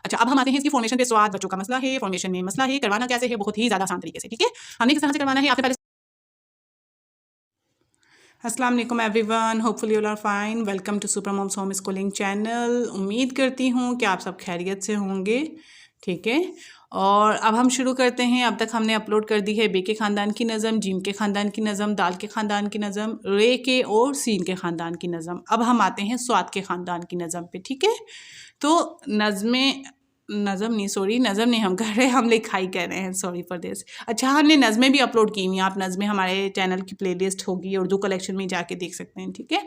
अच्छा, अब हम आते हैं इसकी फॉर्मेशन पे। स्वाद बच्चों का मसला है, फॉर्मेशन में मसला है, करवाना कैसे है, बहुत ही ज़्यादा आसान तरीके से। ठीक है, हमने किस तरह से करवाना है, आपने पहले अस्सलाम वालेकुम everyone, hopefully you are fine. Welcome to super moms home schooling channel. उम्मीद करती हूँ कि आप सब खैरियत से होंगे। ठीक है, और अब हम शुरू करते हैं। अब तक हमने अपलोड कर दी है बे के ख़ानदान की नज़म, जीम के ख़ानदान की नज़म, दाल के ख़ानदान की नज़म, रे के और सीन के ख़ानदान की नज़म। अब हम आते हैं स्वाद के ख़ानदान की नज़म पे। ठीक है, तो नज़म नहीं हम कर रहे, हम लिखाई कह रहे हैं, सॉरी फॉर दिस। अच्छा, हमने नज़में भी अपलोड की हुई हैं, आप नज़में हमारे चैनल की प्लेलिस्ट होगी उर्दू कलेक्शन में जाके देख सकते हैं। ठीक है,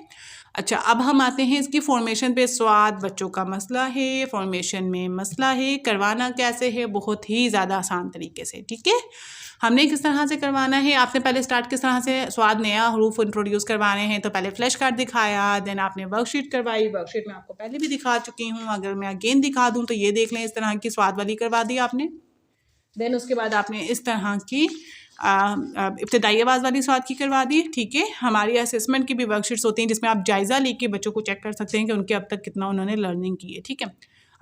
अच्छा, अब हम आते हैं इसकी फॉर्मेशन पे। स्वाद बच्चों का मसला है, फॉर्मेशन में मसला है, करवाना कैसे है, बहुत ही ज़्यादा आसान तरीके से। ठीक है, हमने किस तरह से करवाना है, आपने पहले स्टार्ट किस तरह से स्वाद नया हरूफ इंट्रोड्यूस करवाने हैं, तो पहले फ्लैश कार्ड दिखाया, देन आपने वर्कशीट करवाई। वर्कशीट में आपको पहले भी दिखा चुकी हूँ, अगर मैं अगेन दिखा दूँ तो ये देख लें, इस तरह की स्वाद वाली करवा दी आपने। देन उसके बाद आपने इस तरह की इब्तदाई आवाज़ वाली स्वाद की करवा दी। ठीक है, हमारी असेसमेंट की भी वर्कशीट्स होती हैं जिसमें आप जायज़ा लेके बच्चों को चेक कर सकते हैं कि उनके अब तक कितना उन्होंने लर्निंग की है। ठीक है,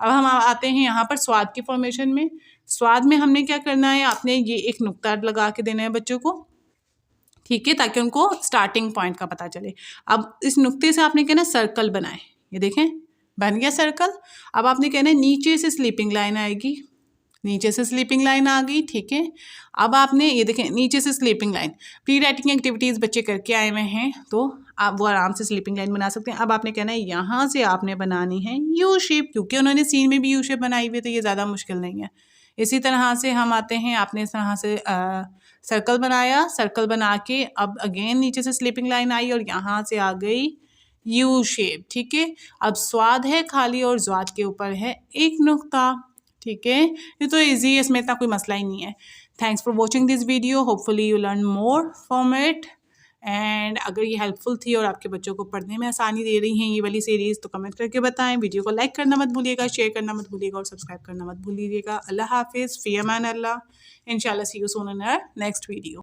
अब हम आते हैं यहाँ पर स्वाद की फॉर्मेशन में। स्वाद में हमने क्या करना है, आपने ये एक नुक्ता लगा के देना है बच्चों को। ठीक है, ताकि उनको स्टार्टिंग पॉइंट का पता चले। अब इस नुक्ते से आपने कहना सर्कल बनाए, ये देखें बन गया सर्कल। अब आपने कहना है नीचे से स्लीपिंग लाइन आएगी, नीचे से स्लीपिंग लाइन आ गई। ठीक है, अब आपने ये देखें नीचे से sleeping line. Pre writing activities बच्चे करके आए हुए हैं तो आप वो आराम से स्लीपिंग लाइन बना सकते हैं। अब आपने कहना है यहाँ से आपने बनानी है यू शेप, क्योंकि उन्होंने सीन में भी यू शेप बनाई हुई है तो ये ज़्यादा मुश्किल नहीं है। इसी तरह से हम आते हैं, आपने इस तरह से सर्कल बनाया, सर्कल बना के अब अगेन नीचे से स्लीपिंग लाइन आई और यहाँ से आ गई यू शेप। ठीक है, अब स्वाद है खाली और ज़्वाद के ऊपर है एक नुक्ता। ठीक है, ये तो इजी है, इसमें इतना कोई मसला ही नहीं है। Thanks for watching this video, hopefully you learn more from it. And अगर ये हेल्पफुल थी और आपके बच्चों को पढ़ने में आसानी दे रही हैं ये वाली सीरीज़, तो कमेंट करके बताएं। वीडियो को लाइक करना मत भूलिएगा, शेयर करना मत भूलिएगा और सब्सक्राइब करना मत भूलिएगा। अल्लाह हाफिज़, फ़ी अमान अल्लाह। इंशाल्लाह see you soon in our next video.